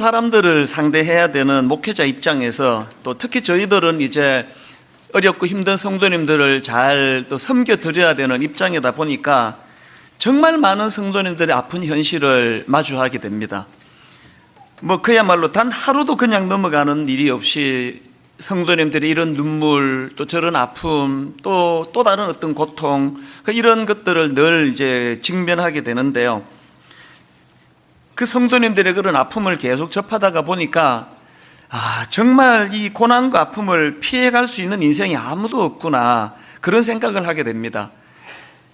사람들을 상대해야 되는 목회자 입장에서 또 특히 저희들은 이제 어렵고 힘든 성도님들을 잘 또 섬겨드려야 되는 입장이다 보니까 정말 많은 성도님들의 아픈 현실을 마주하게 됩니다. 그야말로 단 하루도 그냥 넘어가는 일이 없이 성도님들의 이런 눈물, 또 저런 아픔, 또 다른 어떤 고통, 이런 것들을 늘 이제 직면하게 되는데요. 그 성도님들의 그런 아픔을 계속 접하다가 보니까 정말 이 고난과 아픔을 피해갈 수 있는 인생이 아무도 없구나, 그런 생각을 하게 됩니다.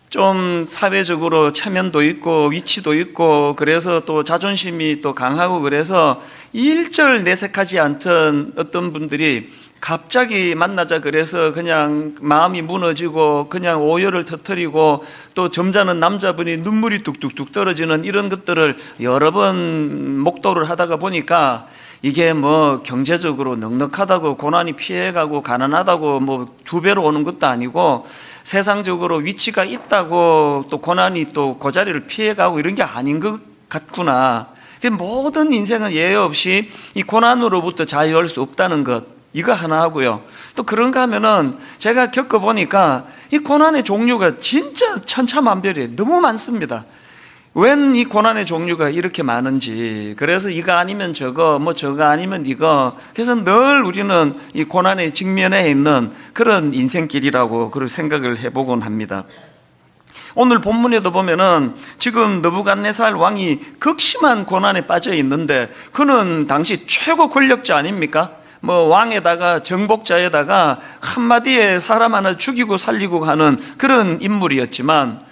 좀 사회적으로 체면도 있고 위치도 있고 그래서 또 자존심이 또 강하고 그래서 일절 내색하지 않던 어떤 분들이 갑자기 만나자 그래서 그냥 마음이 무너지고 그냥 오열을 터뜨리고 또 점잖은 남자분이 눈물이 뚝뚝뚝 떨어지는 이런 것들을 여러 번 목도를 하다가 보니까 이게 경제적으로 넉넉하다고 고난이 피해가고 가난하다고 두 배로 오는 것도 아니고 세상적으로 위치가 있다고 또 고난이 또 그 자리를 피해가고 이런 게 아닌 것 같구나. 모든 인생은 예외 없이 이 고난으로부터 자유할 수 없다는 것, 이거 하나 하고요. 또 그런가 하면은 제가 겪어보니까 이 고난의 종류가 진짜 천차만별이에요. 너무 많습니다. 웬 이 고난의 종류가 이렇게 많은지, 그래서 이거 아니면 저거, 저거 아니면 이거, 그래서 늘 우리는 이 고난에 직면해 있는 그런 인생길이라고 그런 생각을 해보곤 합니다. 오늘 본문에도 보면은 지금 느부갓네살 왕이 극심한 고난에 빠져 있는데 그는 당시 최고 권력자 아닙니까? 왕에다가 정복자에다가 한마디에 사람 하나 죽이고 살리고 하는 그런 인물이었지만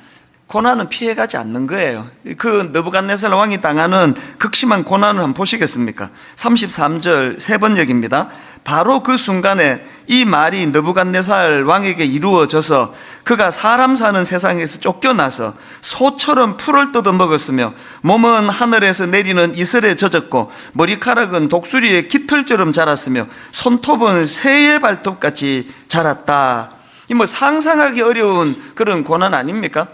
고난은 피해가지 않는 거예요. 그 느부갓네살 왕이 당하는 극심한 고난을 한번 보시겠습니까? 33절 세 번역입니다. 바로 그 순간에 이 말이 느부갓네살 왕에게 이루어져서 그가 사람 사는 세상에서 쫓겨나서 소처럼 풀을 뜯어 먹었으며 몸은 하늘에서 내리는 이슬에 젖었고 머리카락은 독수리의 깃털처럼 자랐으며 손톱은 새의 발톱같이 자랐다. 상상하기 어려운 그런 고난 아닙니까?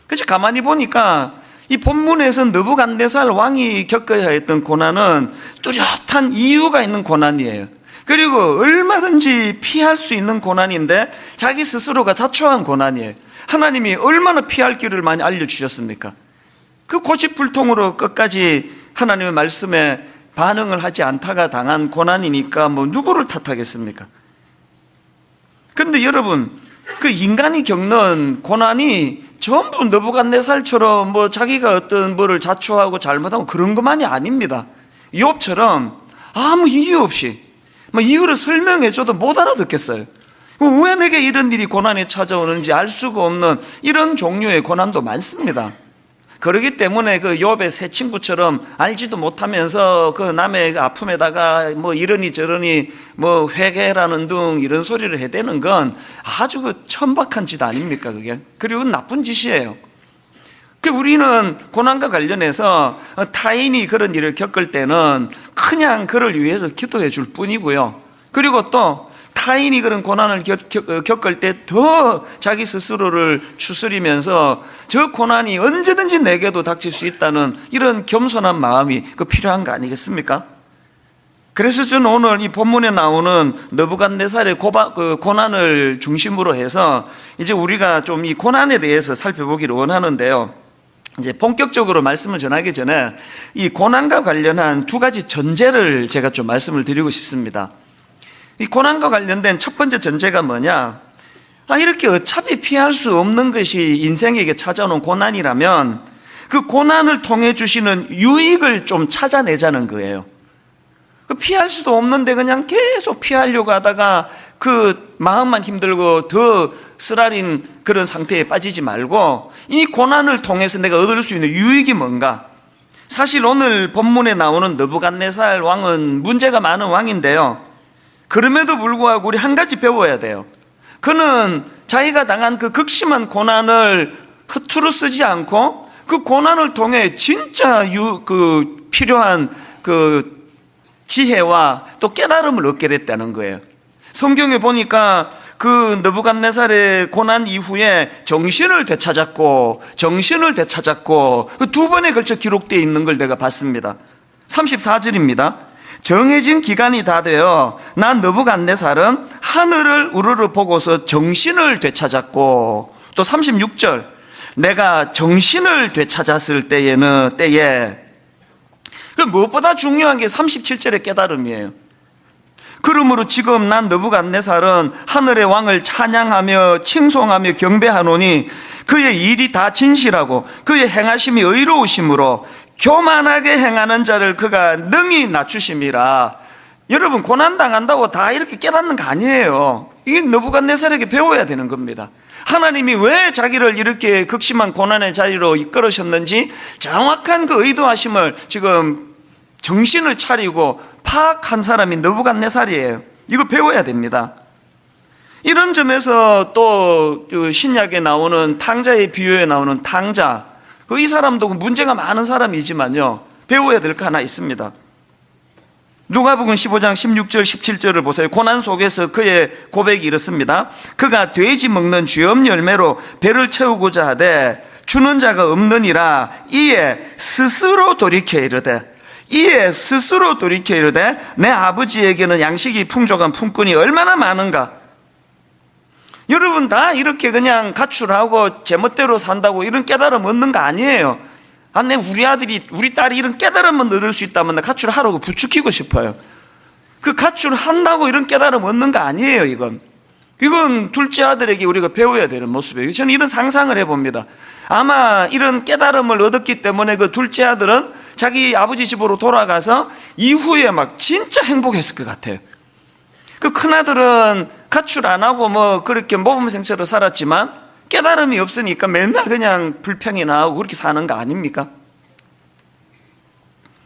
그치, 가만히 보니까 이 본문에서 느부갓네살 왕이 겪어야 했던 고난은 뚜렷한 이유가 있는 고난이에요. 그리고 얼마든지 피할 수 있는 고난인데 자기 스스로가 자초한 고난이에요. 하나님이 얼마나 피할 길을 많이 알려주셨습니까? 그 고집불통으로 끝까지 하나님의 말씀에 반응을 하지 않다가 당한 고난이니까 누구를 탓하겠습니까? 근데 여러분, 그 인간이 겪는 고난이 전부 느부갓네살처럼 자기가 어떤 뭐를 자초하고 잘못하고 그런 것만이 아닙니다. 욥처럼 아무 이유 없이 이유를 설명해줘도 못 알아듣겠어요. 왜 내게 이런 일이 고난이 찾아오는지 알 수가 없는 이런 종류의 고난도 많습니다. 그렇기 때문에 그 욥의 세 친구처럼 알지도 못하면서 그 남의 아픔에다가 이러니 저러니 회개라는 등 이런 소리를 해대는 건 아주 그 천박한 짓 아닙니까, 그게? 그리고 나쁜 짓이에요. 우리는 고난과 관련해서 타인이 그런 일을 겪을 때는 그냥 그를 위해서 기도해 줄 뿐이고요. 그리고 또 타인이 그런 고난을 겪을 때 더 자기 스스로를 추스리면서 저 고난이 언제든지 내게도 닥칠 수 있다는 이런 겸손한 마음이 필요한 거 아니겠습니까? 그래서 저는 오늘 이 본문에 나오는 느부갓네살의 고난을 중심으로 해서 이제 우리가 좀 이 고난에 대해서 살펴보기를 원하는데요. 이제 본격적으로 말씀을 전하기 전에 이 고난과 관련한 두 가지 전제를 제가 좀 말씀을 드리고 싶습니다. 이 고난과 관련된 첫 번째 전제가 뭐냐? 이렇게 어차피 피할 수 없는 것이 인생에게 찾아오는 고난이라면 그 고난을 통해 주시는 유익을 좀 찾아내자는 거예요. 피할 수도 없는데 그냥 계속 피하려고 하다가 그 마음만 힘들고 더 쓰라린 그런 상태에 빠지지 말고 이 고난을 통해서 내가 얻을 수 있는 유익이 뭔가? 사실 오늘 본문에 나오는 느부갓네살 왕은 문제가 많은 왕인데요. 그럼에도 불구하고 우리 한 가지 배워야 돼요. 그는 자기가 당한 그 극심한 고난을 허투루 쓰지 않고 그 고난을 통해 진짜 필요한 그 지혜와 또 깨달음을 얻게 됐다는 거예요. 성경에 보니까 그 느부갓네살의 고난 이후에 정신을 되찾았고 그 두 번에 걸쳐 기록되어 있는 걸 내가 봤습니다. 34절입니다. 정해진 기간이 다 되어 난 느부갓네살은 하늘을 우르르 보고서 정신을 되찾았고, 또 36절, 내가 정신을 되찾았을 때에 그 무엇보다 중요한 게 37절의 깨달음이에요. 그러므로 지금 난 느부갓네살은 하늘의 왕을 찬양하며 칭송하며 경배하노니 그의 일이 다 진실하고 그의 행하심이 의로우심으로 교만하게 행하는 자를 그가 능히 낮추심이라. 여러분, 고난당한다고 다 이렇게 깨닫는 거 아니에요. 이게 느부갓네살에게 배워야 되는 겁니다. 하나님이 왜 자기를 이렇게 극심한 고난의 자리로 이끌으셨는지 정확한 그 의도하심을 지금 정신을 차리고 파악한 사람이 느부갓네살이에요. 이거 배워야 됩니다. 이런 점에서 또 신약에 나오는 탕자의 비유에 나오는 탕자, 이 사람도 문제가 많은 사람이지만요, 배워야 될 거 하나 있습니다. 누가복음 15장 16절 17절을 보세요. 고난 속에서 그의 고백이 이렇습니다. 그가 돼지 먹는 쥐엄 열매로 배를 채우고자 하되 주는 자가 없느니라. 이에 스스로 돌이켜 이르되 내 아버지에게는 양식이 풍족한 품꾼이 얼마나 많은가. 여러분, 다 이렇게 그냥 가출하고 제멋대로 산다고 이런 깨달음 얻는 거 아니에요. 우리 아들이, 우리 딸이 이런 깨달음을 얻을 수 있다면 나 가출하라고 부추기고 싶어요. 그 가출한다고 이런 깨달음 얻는 거 아니에요. 이건 둘째 아들에게 우리가 배워야 되는 모습이에요. 저는 이런 상상을 해봅니다. 아마 이런 깨달음을 얻었기 때문에 그 둘째 아들은 자기 아버지 집으로 돌아가서 이후에 막 진짜 행복했을 것 같아요. 그 큰아들은 가출 안 하고 뭐 그렇게 모범생처럼 살았지만 깨달음이 없으니까 맨날 그냥 불평이나 하고 그렇게 사는 거 아닙니까?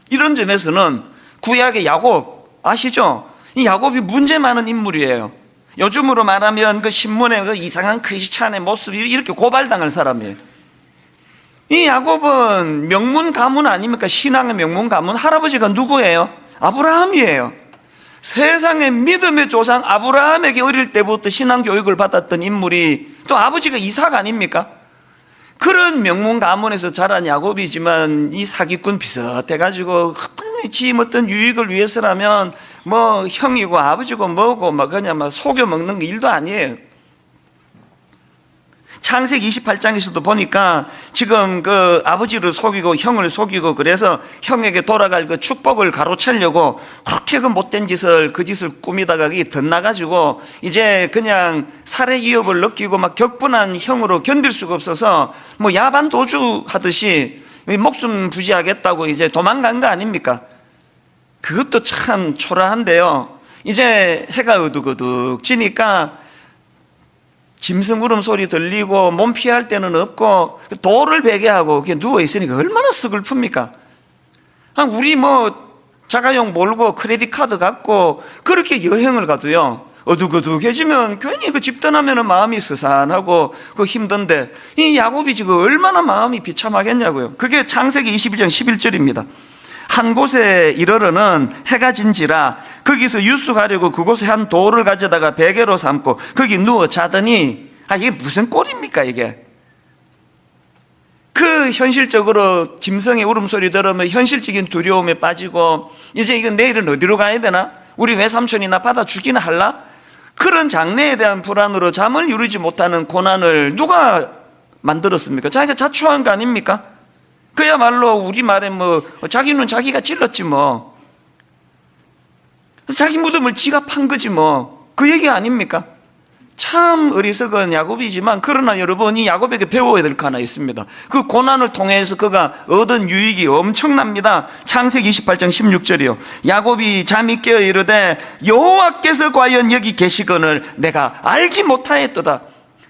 이런 점에서는 구약의 야곱 아시죠? 이 야곱이 문제 많은 인물이에요. 요즘으로 말하면 그 신문에 그 이상한 크리스찬의 모습이 이렇게 고발당할 사람이에요. 이 야곱은 명문 가문 아닙니까? 신앙의 명문 가문. 할아버지가 누구예요? 아브라함이에요. 세상의 믿음의 조상 아브라함에게 어릴 때부터 신앙 교육을 받았던 인물이 또 아버지가 이삭 아닙니까? 그런 명문 가문에서 자란 야곱이지만 이 사기꾼 비슷해가지고 지 어떤 유익을 위해서라면 뭐 형이고 아버지고 뭐고 막 그냥 막 속여 먹는 거 일도 아니에요. 창세기 28장에서도 보니까 지금 그 아버지를 속이고 형을 속이고 그래서 형에게 돌아갈 그 축복을 가로채려고 그렇게 그 못된 짓을 그 짓을 꾸미다가 그게 덧나가지고 이제 그냥 살해 위협을 느끼고 막 격분한 형으로 견딜 수가 없어서 뭐 야반 도주 하듯이 목숨 부지하겠다고 이제 도망간 거 아닙니까? 그것도 참 초라한데요. 이제 해가 어둑어둑 지니까 짐승 울음소리 들리고 몸 피할 데는 없고 돌을 베개하고 누워있으니까 얼마나 서글픕니까? 우리 뭐 자가용 몰고 크레딧 카드 갖고 그렇게 여행을 가도요, 어둑어둑해지면 괜히 그 집 떠나면 마음이 스산하고 그 힘든데 이 야곱이 지금 얼마나 마음이 비참하겠냐고요. 그게 창세기 22장 11절입니다. 한 곳에 이르러는 해가 진지라 거기서 유숙하려고 그곳에 한 돌을 가져다가 베개로 삼고 거기 누워 자더니 이게 무슨 꼴입니까 이게? 그 현실적으로 짐승의 울음소리 들으면 현실적인 두려움에 빠지고 이제 이건 내일은 어디로 가야 되나? 우리 외삼촌이나 받아 주기나 할라? 그런 장래에 대한 불안으로 잠을 이루지 못하는 고난을 누가 만들었습니까? 자기가 자초한 거 아닙니까? 그야말로 우리말에 뭐 자기는 자기가 찔렀지 뭐, 자기 무덤을 지가 판 거지 뭐, 그 얘기 아닙니까? 참 어리석은 야곱이지만 그러나 여러분, 이 야곱에게 배워야 될 거 하나 있습니다. 그 고난을 통해서 그가 얻은 유익이 엄청납니다. 창세기 28장 16절이요. 야곱이 잠이 깨어 이르되 여호와께서 과연 여기 계시거늘 내가 알지 못하였도다.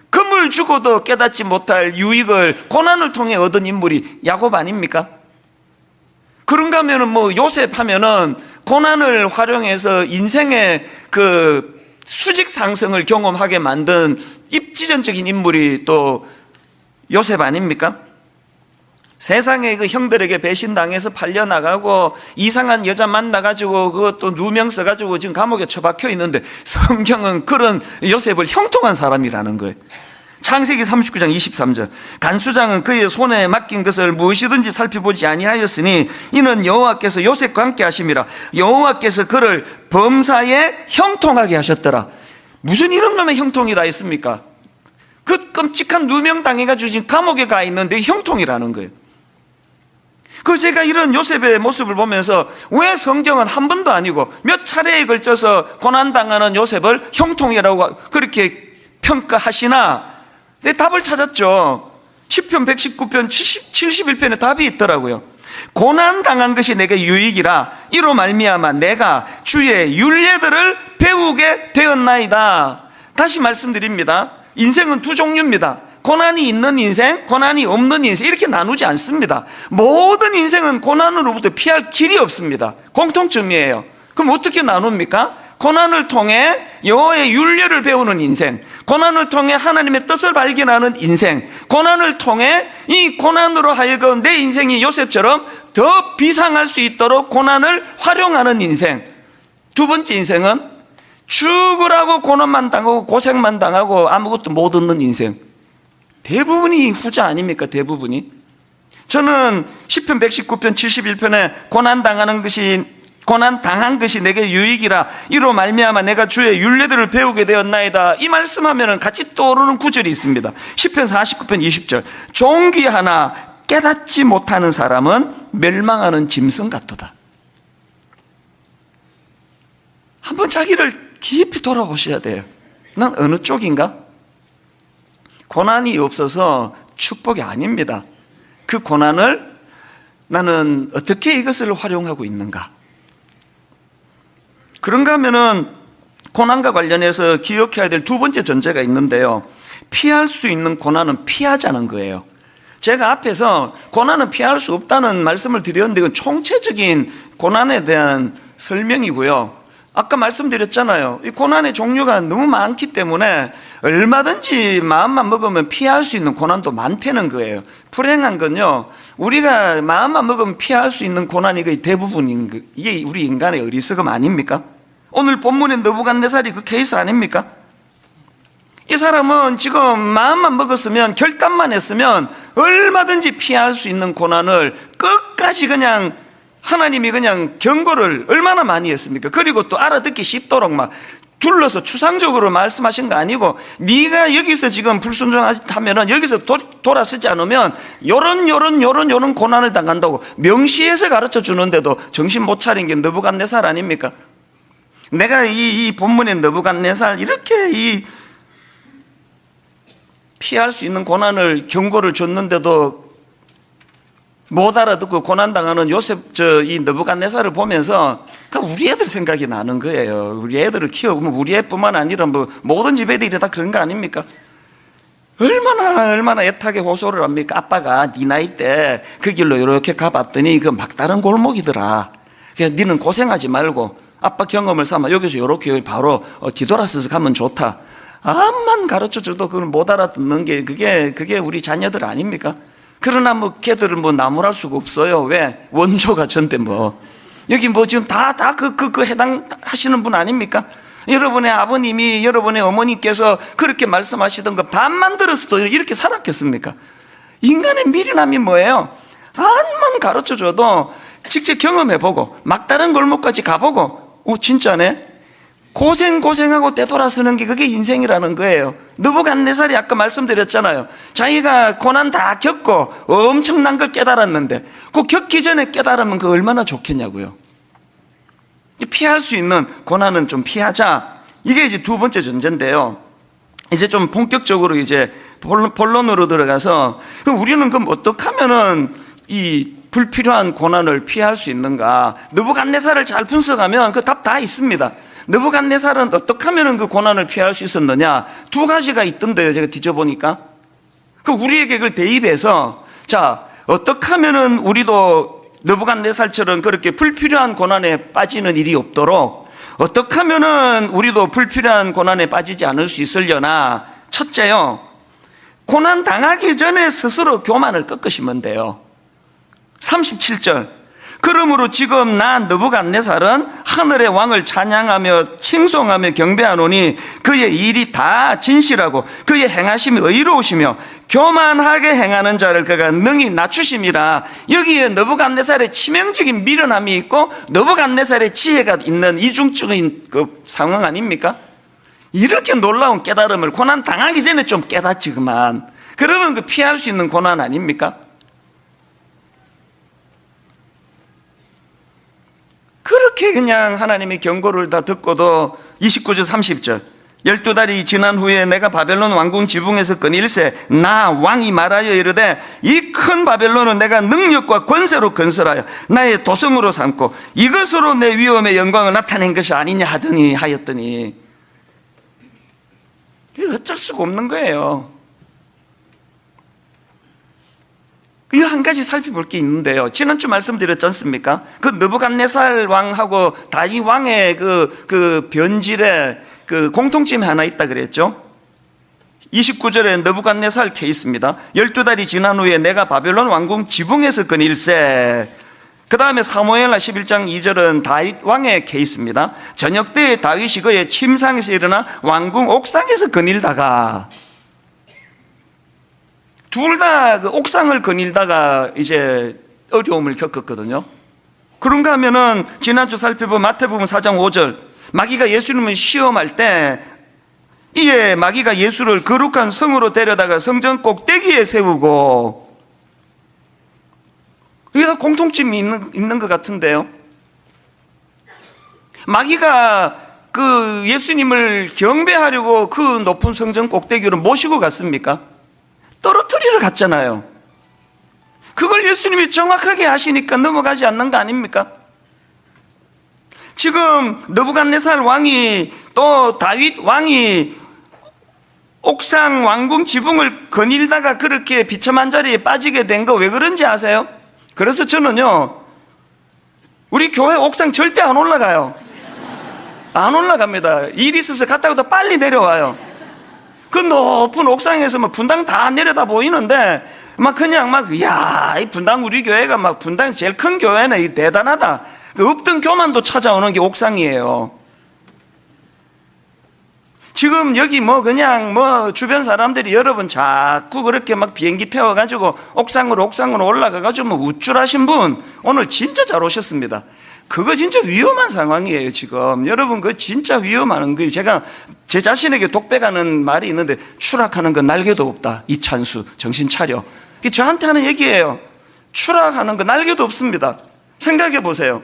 금을 주고도 깨닫지 못할 유익을 고난을 통해 얻은 인물이 야곱 아닙니까? 그런가 하면은 뭐 요셉 하면은 고난을 활용해서 인생의 그 수직 상승을 경험하게 만든 입지전적인 인물이 또 요셉 아닙니까? 세상에 그 형들에게 배신당해서 팔려나가고 이상한 여자 만나가지고 그것도 누명 써가지고 지금 감옥에 처박혀 있는데 성경은 그런 요셉을 형통한 사람이라는 거예요. 창세기 39장 23절. 간수장은 그의 손에 맡긴 것을 무엇이든지 살펴보지 아니하였으니 이는 여호와께서 요셉과 함께 하심이라. 여호와께서 그를 범사에 형통하게 하셨더라. 무슨 이런 놈의 형통이라 했습니까? 그 끔찍한 누명 당해가지고 지금 감옥에 가 있는데 형통이라는 거예요. 그 제가 이런 요셉의 모습을 보면서 왜 성경은 한 번도 아니고 몇 차례에 걸쳐서 고난당하는 요셉을 형통이라고 그렇게 평가하시나? 내 답을 찾았죠. 시편 119편 71편에 답이 있더라고요. 고난당한 것이 내게 유익이라 이로 말미암아 내가 주의 율례들을 배우게 되었나이다. 다시 말씀드립니다. 인생은 두 종류입니다. 고난이 있는 인생, 고난이 없는 인생, 이렇게 나누지 않습니다. 모든 인생은 고난으로부터 피할 길이 없습니다. 공통점이에요. 그럼 어떻게 나눕니까? 고난을 통해 여호와의 율례를 배우는 인생, 고난을 통해 하나님의 뜻을 발견하는 인생, 고난을 통해 이 고난으로 하여금 내 인생이 요셉처럼 더 비상할 수 있도록 고난을 활용하는 인생. 두 번째 인생은 죽으라고 고난만 당하고 고생만 당하고 아무것도 못 얻는 인생. 대부분이 후자 아닙니까? 대부분이. 저는 시편 119편 71편에 고난 당한 것이 내게 유익이라 이로 말미암아 내가 주의 율례들을 배우게 되었나이다. 이 말씀하면은 같이 떠오르는 구절이 있습니다. 시편 49편 20절. 종기 하나 깨닫지 못하는 사람은 멸망하는 짐승 같도다. 한번 자기를 깊이 돌아보셔야 돼요. 난 어느 쪽인가? 고난이 없어서 축복이 아닙니다. 그 고난을 나는 어떻게 이것을 활용하고 있는가? 그런가 하면은 고난과 관련해서 기억해야 될 두 번째 전제가 있는데요. 피할 수 있는 고난은 피하자는 거예요. 제가 앞에서 고난은 피할 수 없다는 말씀을 드렸는데 이건 총체적인 고난에 대한 설명이고요. 아까 말씀드렸잖아요. 이 고난의 종류가 너무 많기 때문에 얼마든지 마음만 먹으면 피할 수 있는 고난도 많다는 거예요. 불행한 건요, 우리가 마음만 먹으면 피할 수 있는 고난이 거의 대부분인 이게 우리 인간의 어리석음 아닙니까? 오늘 본문의 느부갓네살이 그 케이스 아닙니까? 이 사람은 지금 마음만 먹었으면, 결단만 했으면 얼마든지 피할 수 있는 고난을 끝까지 그냥 하나님이 그냥 경고를 얼마나 많이 했습니까? 그리고 또 알아듣기 쉽도록 막 둘러서 추상적으로 말씀하신 거 아니고, 네가 여기서 지금 불순종하면은 여기서 돌아서지 않으면 요런 고난을 당한다고 명시해서 가르쳐 주는데도 정신 못 차린 게 느부갓네살 아닙니까? 내가 이 본문의 느부갓네살 이렇게 피할 수 있는 고난을 경고를 줬는데도 못 알아듣고 고난당하는 요셉, 이 느부갓네살을 보면서 우리 애들 생각이 나는 거예요. 우리 애들을 키워보면 우리 애뿐만 아니라 모든 집 애들이 다 그런 거 아닙니까? 얼마나 애타게 호소를 합니까? 아빠가 네 나이 때 그 길로 이렇게 가봤더니 그 막다른 골목이더라. 그냥 니는 고생하지 말고 아빠 경험을 삼아 여기서 이렇게 바로 뒤돌아서서 가면 좋다. 암만 가르쳐줘도 그걸 못 알아듣는 게 그게 우리 자녀들 아닙니까? 그러나 걔들은 나무랄 수가 없어요. 왜? 원조가 전데 여기 지금 다 해당하시는 분 아닙니까? 여러분의 아버님이, 여러분의 어머니께서 그렇게 말씀하시던 거 반만 들었어도 이렇게 살았겠습니까? 인간의 미련함이 뭐예요? 암만 가르쳐줘도 직접 경험해보고 막다른 골목까지 가보고 진짜네? 고생하고 되돌아서는 게 그게 인생이라는 거예요. 느부갓네살이 아까 말씀드렸잖아요. 자기가 고난 다 겪고 엄청난 걸 깨달았는데 그 겪기 전에 깨달으면 그 얼마나 좋겠냐고요. 피할 수 있는 고난은 좀 피하자. 이게 이제 두 번째 전제인데요. 이제 좀 본격적으로 이제 본론으로 들어가서 우리는 그럼 어떻게 하면은 이 불필요한 고난을 피할 수 있는가? 느부갓네살을 잘 분석하면 그 답 다 있습니다. 느부갓네살은 어떻게 하면 그 고난을 피할 수 있었느냐? 두 가지가 있던데요. 제가 뒤져보니까 우리에게 그걸 대입해서 자, 어떻게 하면 우리도 느부갓네살처럼 그렇게 불필요한 고난에 빠지는 일이 없도록 어떻게 하면 우리도 불필요한 고난에 빠지지 않을 수 있으려나? 첫째요, 고난 당하기 전에 스스로 교만을 꺾으시면 돼요. 37절. 그러므로 지금 나 느부갓네살은 하늘의 왕을 찬양하며 칭송하며 경배하노니 그의 일이 다 진실하고 그의 행하심이 의로우시며 교만하게 행하는 자를 그가 능히 낮추심이라. 여기에 느부갓네살의 치명적인 미련함이 있고 느부갓네살의 지혜가 있는 이중적인 그 상황 아닙니까? 이렇게 놀라운 깨달음을 고난 당하기 전에 좀 깨닫지 그만. 그러면 그 피할 수 있는 고난 아닙니까? 그렇게 그냥 하나님의 경고를 다 듣고도 29절 30절 12달이 지난 후에 내가 바벨론 왕궁 지붕에서 끈일세 나 왕이 말하여 이르되 이 큰 바벨론은 내가 능력과 권세로 건설하여 나의 도성으로 삼고 이것으로 내 위엄의 영광을 나타낸 것이 아니냐 하였더니 어쩔 수가 없는 거예요. 이 한 가지 살펴볼 게 있는데요. 지난주 말씀드렸지 않습니까? 그 느부갓네살 왕하고 다윗 왕의 그 변질에 그 공통점이 하나 있다 그랬죠. 29절에 느부갓네살 케이스입니다. 12달이 지난 후에 내가 바벨론 왕궁 지붕에서 끈일세. 그 다음에 사무엘하 11장 2절은 다윗 왕의 케이스입니다. 저녁 때에 다윗이 그의 침상에서 일어나 왕궁 옥상에서 거닐다가, 둘 다 그 옥상을 거닐다가 이제 어려움을 겪었거든요. 그런가 하면은 지난주 살펴본 마태복음 4장 5절 마귀가 예수님을 시험할 때 이에 마귀가 예수를 거룩한 성으로 데려다가 성전 꼭대기에 세우고, 이게 다 공통점이 있는 것 같은데요. 마귀가 그 예수님을 경배하려고 그 높은 성전 꼭대기로 모시고 갔습니까? 떨어뜨리러 갔잖아요. 그걸 예수님이 정확하게 하시니까 넘어가지 않는 거 아닙니까? 지금 느부갓네살 왕이 또 다윗 왕이 옥상 왕궁 지붕을 거닐다가 그렇게 비참한 자리에 빠지게 된 거 왜 그런지 아세요? 그래서 저는요, 우리 교회 옥상 절대 안 올라가요. 안 올라갑니다. 일 있어서 갔다 오다 빨리 내려와요. 그 높은 옥상에서 막 분당 다 내려다 보이는데 막 그냥 야, 이 분당 우리 교회가 막 분당 제일 큰 교회네, 대단하다. 그 없던 교만도 찾아오는 게 옥상이에요. 지금 여기 그냥 주변 사람들이 여러분 자꾸 그렇게 막 비행기 태워가지고 옥상으로 올라가가지고 우쭐하신 분 오늘 진짜 잘 오셨습니다. 그거 진짜 위험한 상황이에요, 지금. 여러분, 그거 진짜 위험한 거예요. 제가 제 자신에게 독백하는 말이 있는데, 추락하는 건 날개도 없다. 이찬수, 정신 차려. 이게 저한테 하는 얘기예요. 추락하는 건 날개도 없습니다. 생각해 보세요.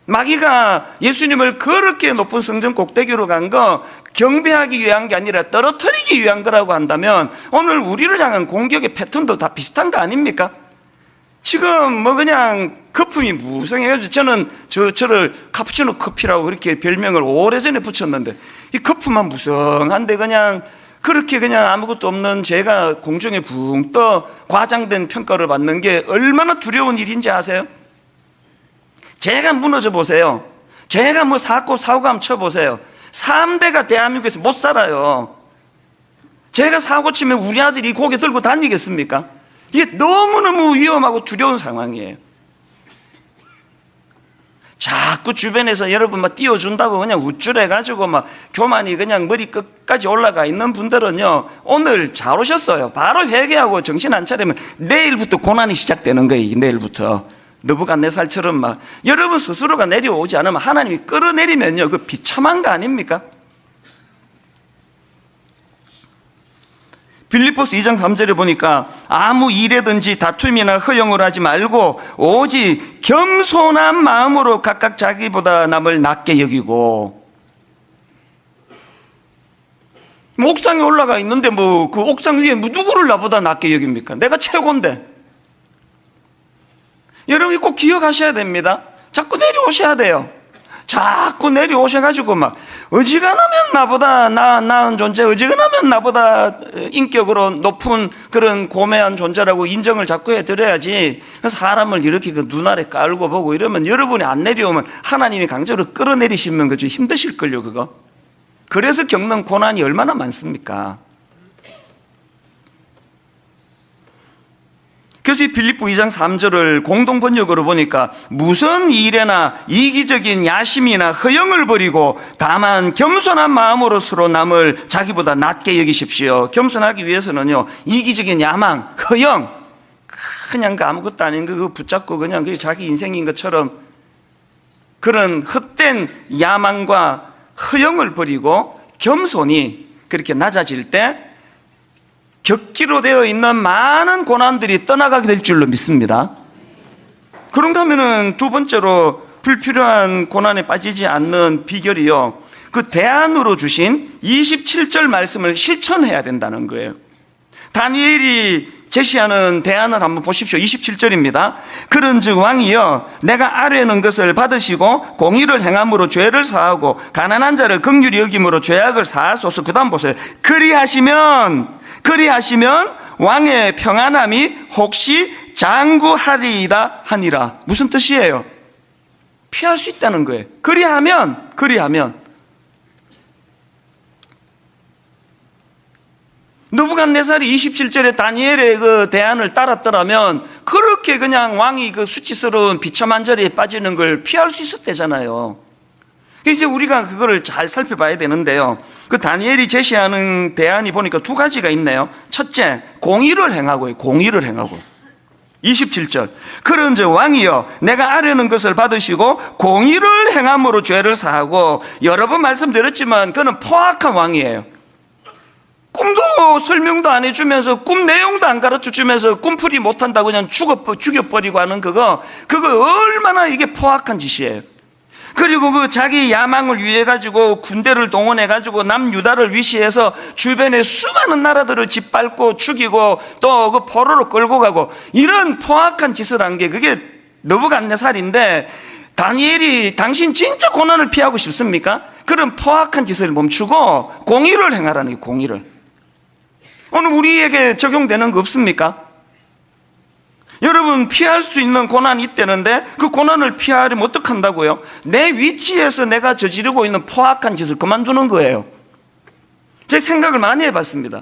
마귀가 예수님을 그렇게 높은 성전 꼭대기로 간 거 경배하기 위한 게 아니라 떨어뜨리기 위한 거라고 한다면 오늘 우리를 향한 공격의 패턴도 다 비슷한 거 아닙니까? 지금 그냥 거품이 무성해가지고 저는 저를 카푸치노 커피라고 그렇게 별명을 오래전에 붙였는데, 이 거품만 무성한데 그냥 그렇게 그냥 아무것도 없는 제가 공중에 붕 떠 과장된 평가를 받는 게 얼마나 두려운 일인지 아세요? 제가 무너져 보세요. 제가 사고 한번 쳐보세요. 3대가 대한민국에서 못 살아요. 제가 사고 치면 우리 아들이 고개 들고 다니겠습니까? 이게 너무너무 위험하고 두려운 상황이에요. 자꾸 주변에서 여러분 띄워준다고 그냥 우쭐해가지고 교만이 그냥 머리 끝까지 올라가 있는 분들은요, 오늘 잘 오셨어요. 바로 회개하고 정신 안 차리면 내일부터 고난이 시작되는 거예요. 내일부터. 느부갓네살처럼 여러분 스스로가 내려오지 않으면 하나님이 끌어내리면요, 그 비참한 거 아닙니까? 빌립보서 2장 3절에 보니까 아무 일에든지 다툼이나 허영을 하지 말고 오직 겸손한 마음으로 각각 자기보다 남을 낮게 여기고. 옥상에 올라가 있는데 그 옥상 위에 누구를 나보다 낮게 여깁니까? 내가 최고인데. 여러분이 꼭 기억하셔야 됩니다. 자꾸 내려오셔야 돼요. 자꾸 내려오셔가지고 어지간하면 나보다 나은 존재, 어지간하면 나보다 인격으로 높은 그런 고매한 존재라고 인정을 자꾸 해드려야지. 사람을 이렇게 그 눈 아래 깔고 보고 이러면 여러분이 안 내려오면 하나님이 강제로 끌어내리시면 그죠, 힘드실걸요, 그거. 그래서 겪는 고난이 얼마나 많습니까? 그래서 이 빌립보 2장 3절을 공동 번역으로 보니까 무슨 일에나 이기적인 야심이나 허영을 버리고 다만 겸손한 마음으로 서로 남을 자기보다 낮게 여기십시오. 겸손하기 위해서는요, 이기적인 야망, 허영, 그냥 그 아무것도 아닌 거 붙잡고 그냥 그게 자기 인생인 것처럼 그런 헛된 야망과 허영을 버리고 겸손히 그렇게 낮아질 때 겪기로 되어 있는 많은 고난들이 떠나가게 될 줄로 믿습니다. 그런가 하면은 두 번째로 불필요한 고난에 빠지지 않는 비결이요, 그 대안으로 주신 27절 말씀을 실천해야 된다는 거예요. 다니엘이 제시하는 대안을 한번 보십시오. 27절입니다. 그런즉 왕이여 내가 아뢰는 것을 받으시고 공의를 행함으로 죄를 사하고 가난한 자를 긍휼히 여김으로 죄악을 사하소서. 그 다음 보세요. 그리하시면 왕의 평안함이 혹시 장구하리이다 하니라. 무슨 뜻이에요? 피할 수 있다는 거예요. 그리하면 느부갓네살이 27절에 다니엘의 그 대안을 따랐더라면 그렇게 그냥 왕이 그 수치스러운 비참한 자리에 빠지는 걸 피할 수 있었대잖아요. 이제 우리가 그거를 잘 살펴봐야 되는데요, 그 다니엘이 제시하는 대안이 보니까 두 가지가 있네요. 첫째, 공의를 행하고요. 공의를 행하고. 27절. 그런즉 왕이여 내가 아뢰는 것을 받으시고 공의를 행함으로 죄를 사하고. 여러 번 말씀드렸지만 그는 포악한 왕이에요. 꿈도 설명도 안 해주면서 꿈 내용도 안 가르쳐주면서 꿈풀이 못한다고 그냥 죽여버리고 하는 그거 얼마나 이게 포악한 짓이에요. 그리고 그 자기 야망을 위해 가지고 군대를 동원해 가지고 남유다를 위시해서 주변에 수많은 나라들을 짓밟고 죽이고 또 그 포로로 끌고 가고, 이런 포악한 짓을 한 게 그게 느부갓네살인데, 다니엘이 당신 진짜 고난을 피하고 싶습니까? 그런 포악한 짓을 멈추고 공의를 행하라는 게, 공의를. 오늘 우리에게 적용되는 거 없습니까? 여러분, 피할 수 있는 고난이 있다는데 그 고난을 피하려면 어떻게 한다고요? 내 위치에서 내가 저지르고 있는 포악한 짓을 그만두는 거예요. 제 생각을 많이 해봤습니다.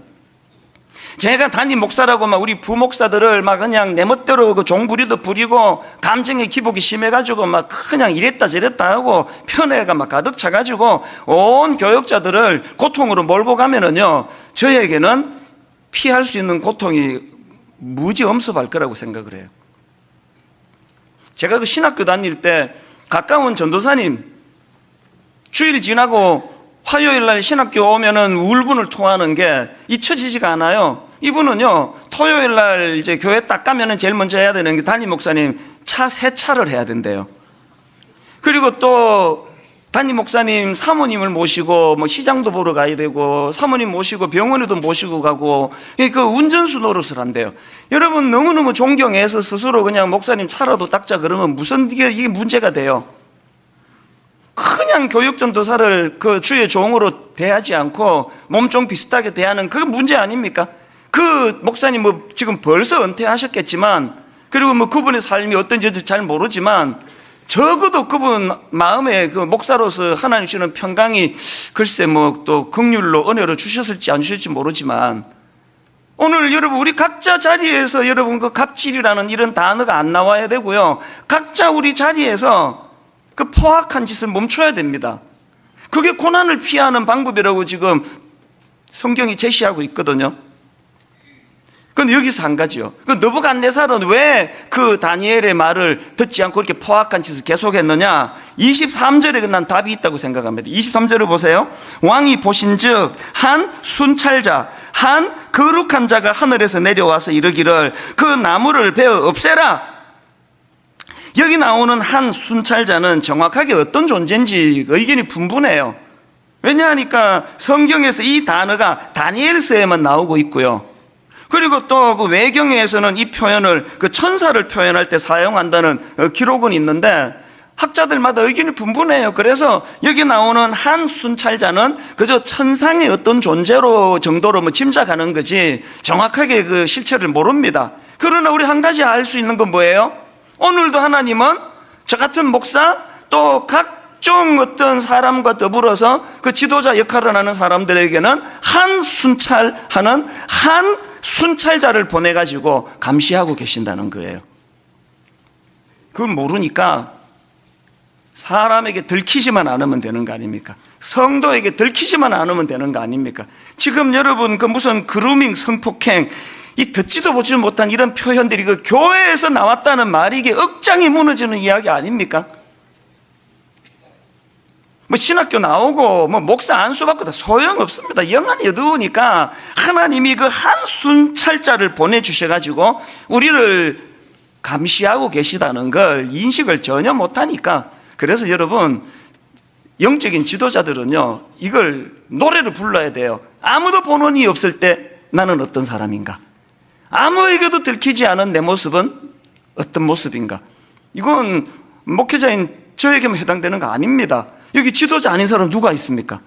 제가 담임 목사라고 막 우리 부목사들을 막 그냥 내 멋대로 그 종부리도 부리고 감정의 기복이 심해가지고 막 그냥 이랬다 저랬다 하고 편애가 막 가득 차가지고 온 교역자들을 고통으로 몰고 가면은요, 저에게는 피할 수 있는 고통이 무지 엄습할 거라고 생각을 해요. 제가 그 신학교 다닐 때 가까운 전도사님 주일 지나고 화요일 날 신학교 오면은 울분을 토하는 게 잊혀지지가 않아요. 이분은요, 토요일 날 이제 교회 딱 가면은 제일 먼저 해야 되는 게 담임 목사님 차 세차를 해야 된대요. 그리고 또 담임 목사님 사모님을 모시고 뭐 시장도 보러 가야 되고 사모님 모시고 병원에도 모시고 가고 그 운전수 노릇을 한대요. 여러분, 너무너무 존경해서 스스로 그냥 목사님 차라도 닦자 그러면 무슨 이게 문제가 돼요? 그냥 교육전도사를 그 주의 종으로 대하지 않고 몸종 비슷하게 대하는 그 문제 아닙니까? 그 목사님 뭐 지금 벌써 은퇴하셨겠지만, 그리고 뭐 그분의 삶이 어떤지 잘 모르지만 적어도 그분 마음에 그 목사로서 하나님 주시는 평강이 글쎄 뭐 또 긍휼로 은혜로 주셨을지 안 주셨을지 모르지만, 오늘 여러분 우리 각자 자리에서 여러분 그 갑질이라는 이런 단어가 안 나와야 되고요, 각자 우리 자리에서 그 포악한 짓을 멈춰야 됩니다. 그게 고난을 피하는 방법이라고 지금 성경이 제시하고 있거든요. 그런데 여기서 한 가지요. 그 느부갓네살은 왜 그 다니엘의 말을 듣지 않고 그렇게 포악한 짓을 계속했느냐? 23절에 난 답이 있다고 생각합니다. 23절을 보세요. 왕이 보신즉 한 순찰자, 한 거룩한 자가 하늘에서 내려와서 이르기를 그 나무를 베어 없애라. 여기 나오는 한 순찰자는 정확하게 어떤 존재인지 의견이 분분해요. 왜냐하니까 성경에서 이 단어가 다니엘서에만 나오고 있고요, 그리고 또 그 외경에서는 이 표현을 그 천사를 표현할 때 사용한다는 기록은 있는데 학자들마다 의견이 분분해요. 그래서 여기 나오는 한 순찰자는 그저 천상의 어떤 존재로 정도로 뭐 짐작하는 거지 정확하게 그 실체를 모릅니다. 그러나 우리 한 가지 알 수 있는 건 뭐예요? 오늘도 하나님은 저 같은 목사 또 각 각종 어떤 사람과 더불어서 그 지도자 역할을 하는 사람들에게는 한 순찰자를 보내가지고 감시하고 계신다는 거예요. 그걸 모르니까 사람에게 들키지만 않으면 되는 거 아닙니까? 성도에게 들키지만 않으면 되는 거 아닙니까? 지금 여러분 그 무슨 그루밍, 성폭행, 이 듣지도 보지 못한 이런 표현들이 그 교회에서 나왔다는 말이 이게 억장이 무너지는 이야기 아닙니까? 뭐 신학교 나오고 뭐 목사 안수 받고 다 소용없습니다. 영안이 어두우니까 하나님이 그 한 순찰자를 보내주셔가지고 우리를 감시하고 계시다는 걸 인식을 전혀 못하니까, 그래서 여러분 영적인 지도자들은요 이걸 노래를 불러야 돼요. 아무도 본원이 없을 때 나는 어떤 사람인가, 아무에게도 들키지 않은 내 모습은 어떤 모습인가. 이건 목회자인 저에게만 해당되는 거 아닙니다. 여기 지도자 아닌 사람 누가 있습니까?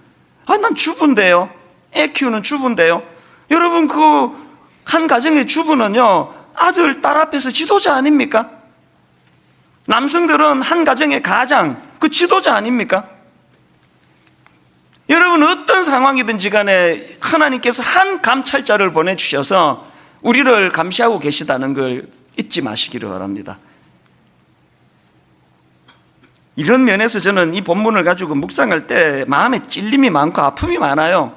난 주부인데요, 애 키우는 주부인데요. 여러분 그 한 가정의 주부는요 아들, 딸 앞에서 지도자 아닙니까? 남성들은 한 가정의 가장, 그 지도자 아닙니까? 여러분 어떤 상황이든지 간에 하나님께서 한 감찰자를 보내주셔서 우리를 감시하고 계시다는 걸 잊지 마시기를 바랍니다. 이런 면에서 저는 이 본문을 가지고 묵상할 때 마음에 찔림이 많고 아픔이 많아요.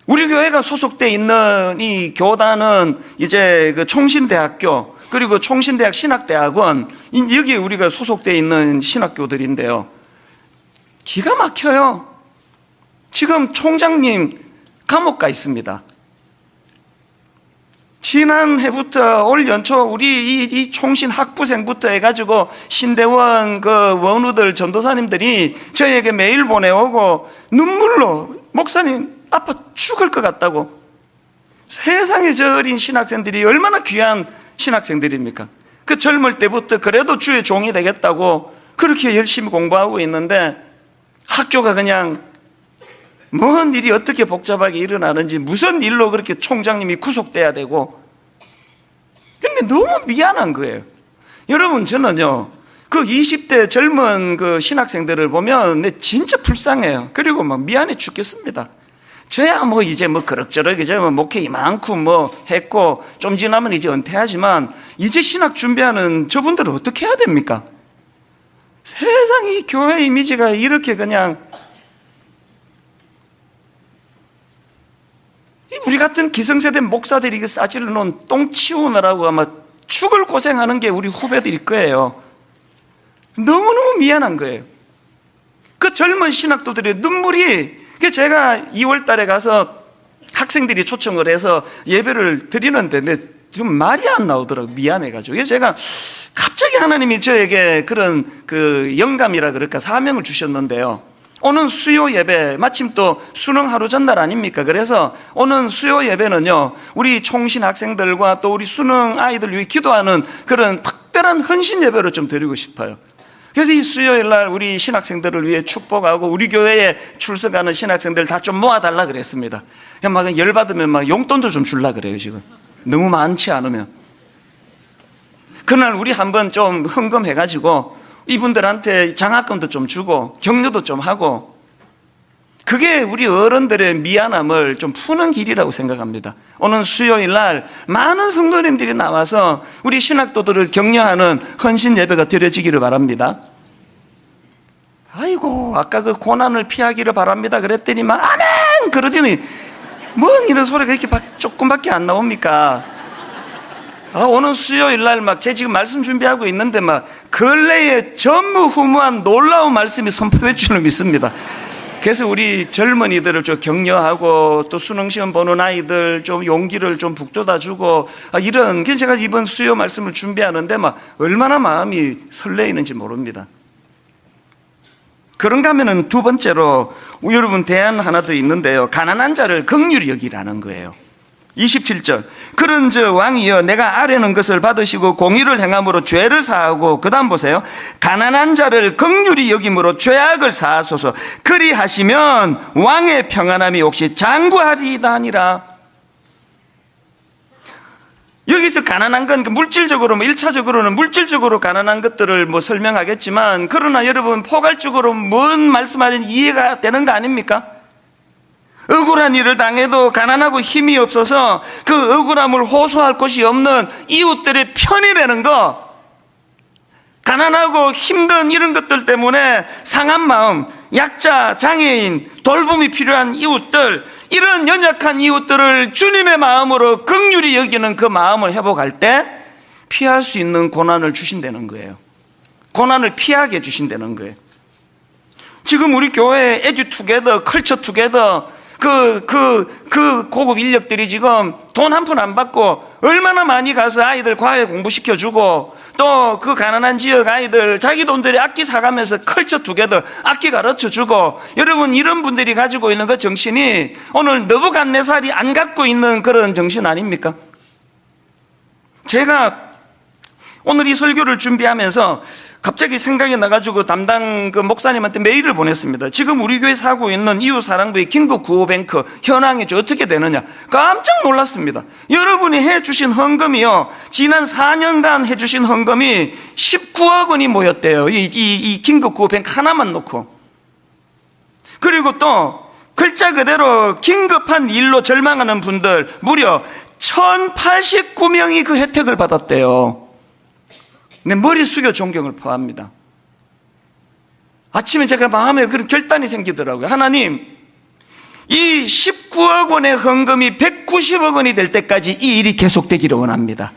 우리 교회가 소속되어 있는 이 교단은 이제 그 총신대학교, 그리고 총신대학 신학대학원, 여기에 우리가 소속되어 있는 신학교들인데요, 기가 막혀요. 지금 총장님 감옥 가 있습니다. 지난해부터 올 연초 우리 이 총신 학부생부터 해가지고 신대원 그 원우들 전도사님들이 저에게 메일 보내오고 눈물로 목사님 아파 죽을 것 같다고. 세상에 저 어린 신학생들이 얼마나 귀한 신학생들입니까? 그 젊을 때부터 그래도 주의 종이 되겠다고 그렇게 열심히 공부하고 있는데 학교가 그냥 뭔 일이 어떻게 복잡하게 일어나는지, 무슨 일로 그렇게 총장님이 구속돼야 되고. 근데 너무 미안한 거예요. 여러분 저는요 그 20대 젊은 그 신학생들을 보면 내 진짜 불쌍해요. 그리고 막 미안해 죽겠습니다. 저야 뭐 이제 뭐 그럭저럭 이제 뭐 목회 이만큼 뭐 했고 좀 지나면 이제 은퇴하지만 이제 신학 준비하는 저분들은 어떻게 해야 됩니까? 세상에 교회 이미지가 이렇게 그냥, 우리 같은 기성세대 목사들이 그 싸지를 놓은 똥 치우느라고 아마 죽을 고생하는 게 우리 후배들일 거예요. 너무너무 미안한 거예요. 그 젊은 신학도들의 눈물이, 제가 2월 달에 가서 학생들이 초청을 해서 예배를 드리는데 좀 말이 안 나오더라고요. 미안해가지고. 그래서 제가 갑자기 하나님이 저에게 그런 그 영감이라 그럴까 사명을 주셨는데요. 오는 수요 예배, 마침 또 수능 하루 전날 아닙니까? 그래서 오는 수요 예배는요 우리 총신 학생들과 또 우리 수능 아이들 위해 기도하는 그런 특별한 헌신 예배를 좀 드리고 싶어요. 그래서 이 수요일 날 우리 신학생들을 위해 축복하고 우리 교회에 출석하는 신학생들 다 좀 모아달라 그랬습니다. 그냥 막 열받으면 막 용돈도 좀 줄라 그래요. 지금 너무 많지 않으면. 그날 우리 한번 좀 헌금해가지고 이분들한테 장학금도 좀 주고 격려도 좀 하고, 그게 우리 어른들의 미안함을 좀 푸는 길이라고 생각합니다. 오늘 수요일 날 많은 성도님들이 나와서 우리 신학도들을 격려하는 헌신 예배가 드려지기를 바랍니다. 아이고 아까 그 고난을 피하기를 바랍니다 그랬더니 막 아멘 그러더니 뭔 이런 소리가 이렇게 조금밖에 안 나옵니까? 오늘 수요일 날 막 제가 지금 말씀 준비하고 있는데 막 근래에 전무후무한 놀라운 말씀이 선포될 줄을 믿습니다. 그래서 우리 젊은이들을 좀 격려하고 또 수능시험 보는 아이들 좀 용기를 좀 북돋아주고 이런, 제가 이번 수요 말씀을 준비하는데 막 얼마나 마음이 설레이는지 모릅니다. 그런가 하면은 두 번째로 여러분 대안 하나 더 있는데요, 가난한 자를 긍휼히 여기라는 거예요. 27절 그런즉 왕이여 내가 아뢰는 것을 받으시고 공의를 행함으로 죄를 사하고, 그 다음 보세요, 가난한 자를 긍휼히 여김으로 죄악을 사하소서. 그리하시면 왕의 평안함이 혹시 장구하리이다 하니라. 여기 여기서 가난한 건 물질적으로, 1차적으로는 물질적으로 가난한 것들을 설명하겠지만, 그러나 여러분, 포괄적으로 뭔 말씀하는지 이해가 되는 거 아닙니까? 억울한 일을 당해도 가난하고 힘이 없어서 그 억울함을 호소할 곳이 없는 이웃들의 편이 되는 거, 가난하고 힘든 이런 것들 때문에 상한 마음, 약자, 장애인, 돌봄이 필요한 이웃들, 이런 연약한 이웃들을 주님의 마음으로 긍휼히 여기는 그 마음을 회복할 때 피할 수 있는 고난을 주신다는 거예요. 고난을 피하게 해주신다는 거예요. 지금 우리 교회 에듀투게더, 컬처투게더, 그 고급 인력들이 지금 돈 한 푼 안 받고 얼마나 많이 가서 아이들 과외 공부시켜주고, 또 그 가난한 지역 아이들 자기 돈들이 악기 사가면서 컬처투게더 악기 가르쳐주고, 여러분, 이런 분들이 가지고 있는 그 정신이 오늘 너부갓네살이 안 갖고 있는 그런 정신 아닙니까? 제가 오늘 이 설교를 준비하면서 갑자기 생각이 나가지고 담당 그 목사님한테 메일을 보냈습니다. 지금 우리 교회 사고 있는 이웃사랑부의 긴급 구호뱅크 현황이 어떻게 되느냐. 깜짝 놀랐습니다. 여러분이 해주신 헌금이요, 지난 4년간 해주신 헌금이 19억 원이 모였대요. 이 긴급 구호뱅크 하나만 놓고. 그리고 또 글자 그대로 긴급한 일로 절망하는 분들 무려 1089명이 그 혜택을 받았대요. 내 머리 숙여 존경을 표합니다. 아침에 제가 마음에 그런 결단이 생기더라고요. 하나님, 이 19억 원의 헌금이 190억 원이 될 때까지 이 일이 계속되기를 원합니다.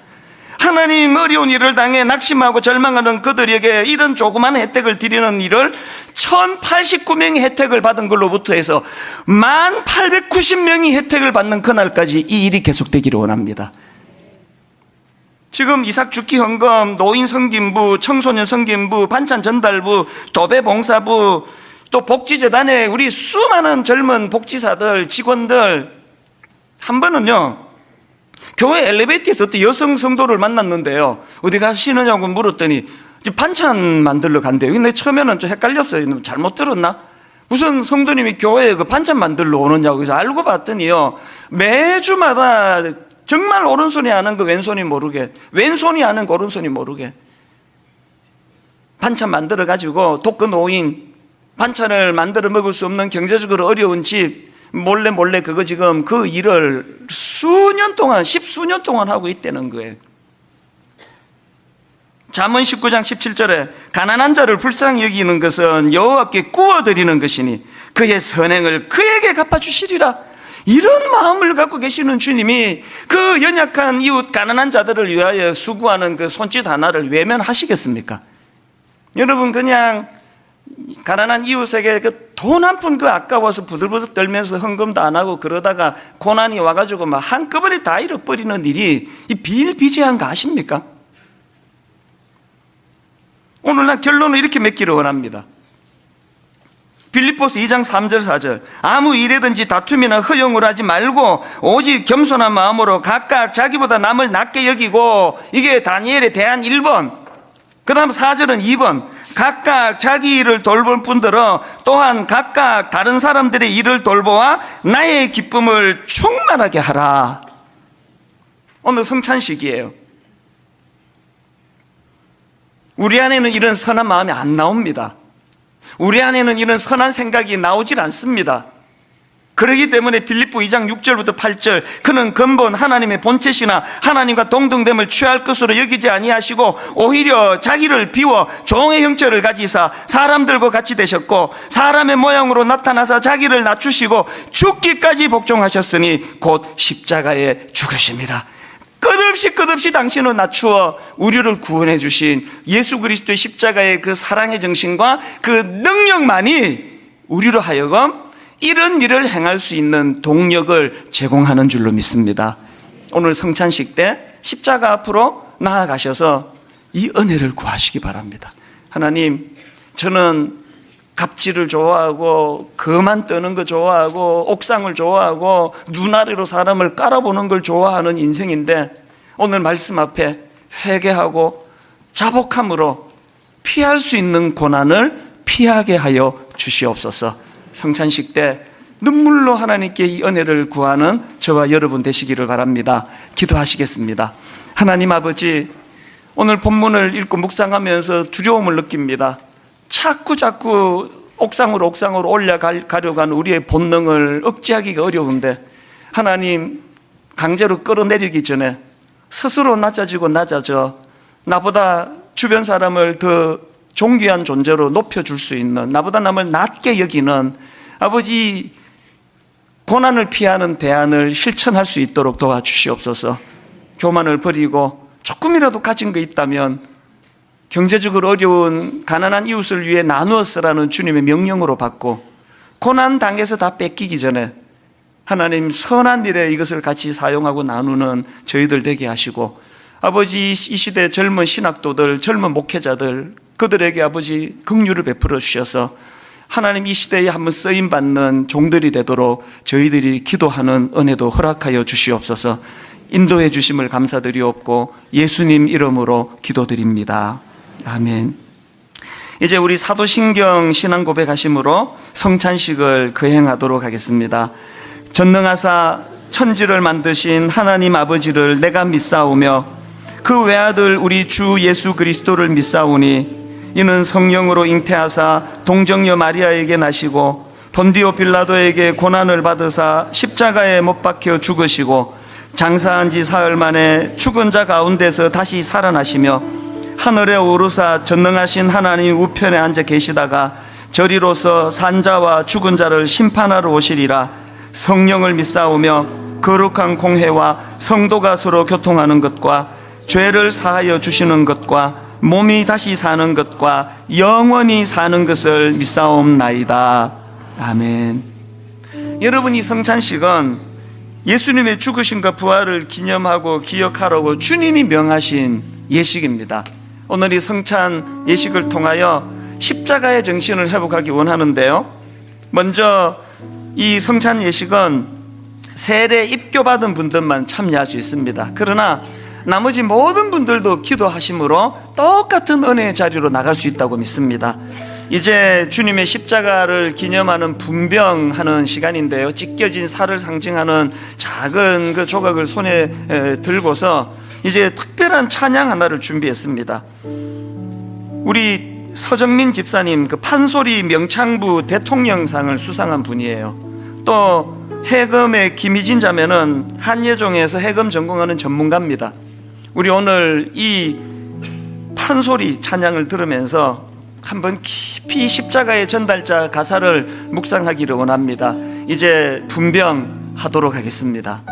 하나님, 어려운 일을 당해 낙심하고 절망하는 그들에게 이런 조그만 혜택을 드리는 일을 1089명이 혜택을 받은 걸로부터 해서 1890명이 혜택을 받는 그날까지 이 일이 계속되기를 원합니다. 지금 이삭 죽기 헌금, 노인 성김부, 청소년 성김부, 반찬 전달부, 도배 봉사부, 또 복지재단에 우리 수많은 젊은 복지사들, 직원들, 한 번은요, 교회 엘리베이터에서 어떤 여성 성도를 만났는데요, 어디 가시느냐고 물었더니 반찬 만들러 간대요. 근데 처음에는 좀 헷갈렸어요. 잘못 들었나? 무슨 성도님이 교회에 그 반찬 만들러 오느냐고. 그래서 알고 봤더니요, 매주마다 정말 오른손이 아는 거 왼손이 모르게, 왼손이 아는 거 오른손이 모르게 반찬 만들어가지고 독거노인, 반찬을 만들어 먹을 수 없는 경제적으로 어려운 집 몰래 그거 지금 그 일을 수년 동안, 10수년 동안 하고 있다는 거예요. 잠언 19장 17절에 가난한 자를 불쌍히 여기는 것은 여호와께 구워드리는 것이니 그의 선행을 그에게 갚아주시리라. 이런 마음을 갖고 계시는 주님이 그 연약한 이웃 가난한 자들을 위하여 수고하는 그 손짓 하나를 외면하시겠습니까? 여러분, 그냥 가난한 이웃에게 그 돈 한 푼 그 아까워서 부들부들 떨면서 헌금도 안 하고 그러다가 고난이 와가지고 막 한꺼번에 다 잃어버리는 일이 이 비일비재한 거 아십니까? 오늘 난 결론을 이렇게 맺기를 원합니다. 빌립보서 2장 3절 4절 아무 일에든지 다툼이나 허용을 하지 말고 오직 겸손한 마음으로 각각 자기보다 남을 낮게 여기고, 이게 다니엘에 대한 1번. 그 다음 4절은 2번. 각각 자기 일을 돌볼 뿐더러 또한 각각 다른 사람들의 일을 돌보아 나의 기쁨을 충만하게 하라. 오늘 성찬식이에요. 우리 안에는 이런 선한 마음이 안 나옵니다. 우리 안에는 이런 선한 생각이 나오질 않습니다. 그렇기 때문에 빌립보 2장 6절부터 8절 그는 근본 하나님의 본체시나 하나님과 동등됨을 취할 것으로 여기지 아니하시고 오히려 자기를 비워 종의 형체를 가지사 사람들과 같이 되셨고 사람의 모양으로 나타나사 자기를 낮추시고 죽기까지 복종하셨으니 곧 십자가에 죽으심이라. 끝없이 당신을 낮추어 우리를 구원해 주신 예수 그리스도의 십자가의 그 사랑의 정신과 그 능력만이 우리로 하여금 이런 일을 행할 수 있는 동력을 제공하는 줄로 믿습니다. 오늘 성찬식 때 십자가 앞으로 나아가셔서 이 은혜를 구하시기 바랍니다. 하나님, 저는 갑질을 좋아하고 거만 떠는 거 좋아하고 옥상을 좋아하고 눈아래로 사람을 깔아보는 걸 좋아하는 인생인데 오늘 말씀 앞에 회개하고 자복함으로 피할 수 있는 고난을 피하게 하여 주시옵소서. 성찬식 때 눈물로 하나님께 이 은혜를 구하는 저와 여러분 되시기를 바랍니다. 기도하시겠습니다. 하나님 아버지, 오늘 본문을 읽고 묵상하면서 두려움을 느낍니다. 자꾸 옥상으로 올라가려고 하는 우리의 본능을 억제하기가 어려운데, 하나님 강제로 끌어내리기 전에 스스로 낮아져 나보다 주변 사람을 더 존귀한 존재로 높여줄 수 있는, 나보다 남을 낮게 여기는 아버지, 고난을 피하는 대안을 실천할 수 있도록 도와주시옵소서. 교만을 버리고 조금이라도 가진 거 있다면 경제적으로 어려운 가난한 이웃을 위해 나누어 쓰라는 주님의 명령으로 받고, 고난 당해서 다 뺏기기 전에 하나님 선한 일에 이것을 같이 사용하고 나누는 저희들 되게 하시고, 아버지 이 시대 젊은 신학도들, 젊은 목회자들, 그들에게 아버지 긍휼을 베풀어 주셔서 하나님 이 시대에 한번 쓰임받는 종들이 되도록 저희들이 기도하는 은혜도 허락하여 주시옵소서. 인도해 주심을 감사드리옵고 예수님 이름으로 기도드립니다. 아멘. 이제 우리 사도신경 신앙 고백하심으로 성찬식을 거행하도록 하겠습니다. 전능하사 천지를 만드신 하나님 아버지를 내가 믿사오며 그 외아들 우리 주 예수 그리스도를 믿사오니 이는 성령으로 잉태하사 동정녀 마리아에게 나시고 본디오 빌라도에게 고난을 받으사 십자가에 못 박혀 죽으시고 장사한 지 사흘 만에 죽은 자 가운데서 다시 살아나시며 하늘에 오르사 전능하신 하나님 우편에 앉아 계시다가 저리로서 산자와 죽은 자를 심판하러 오시리라. 성령을 믿사오며 거룩한 공회와 성도가 서로 교통하는 것과 죄를 사하여 주시는 것과 몸이 다시 사는 것과 영원히 사는 것을 믿사옵나이다. 아멘. 여러분, 이 성찬식은 예수님의 죽으심과 부활을 기념하고 기억하라고 주님이 명하신 예식입니다. 오늘 이 성찬 예식을 통하여 십자가의 정신을 회복하기 원하는데요, 먼저 이 성찬 예식은 세례 입교받은 분들만 참여할 수 있습니다. 그러나 나머지 모든 분들도 기도하심으로 똑같은 은혜의 자리로 나갈 수 있다고 믿습니다. 이제 주님의 십자가를 기념하는 분병하는 시간인데요, 찢겨진 살을 상징하는 작은 그 조각을 손에 들고서 이제 특별한 찬양 하나를 준비했습니다. 우리 서정민 집사님, 그 판소리 명창부 대통령상을 수상한 분이에요. 또 해금의 김희진 자매는 한예종에서 해금 전공하는 전문가입니다. 우리 오늘 이 판소리 찬양을 들으면서 한번 깊이 십자가의 전달자 가사를 묵상하기를 원합니다. 이제 분병하도록 하겠습니다.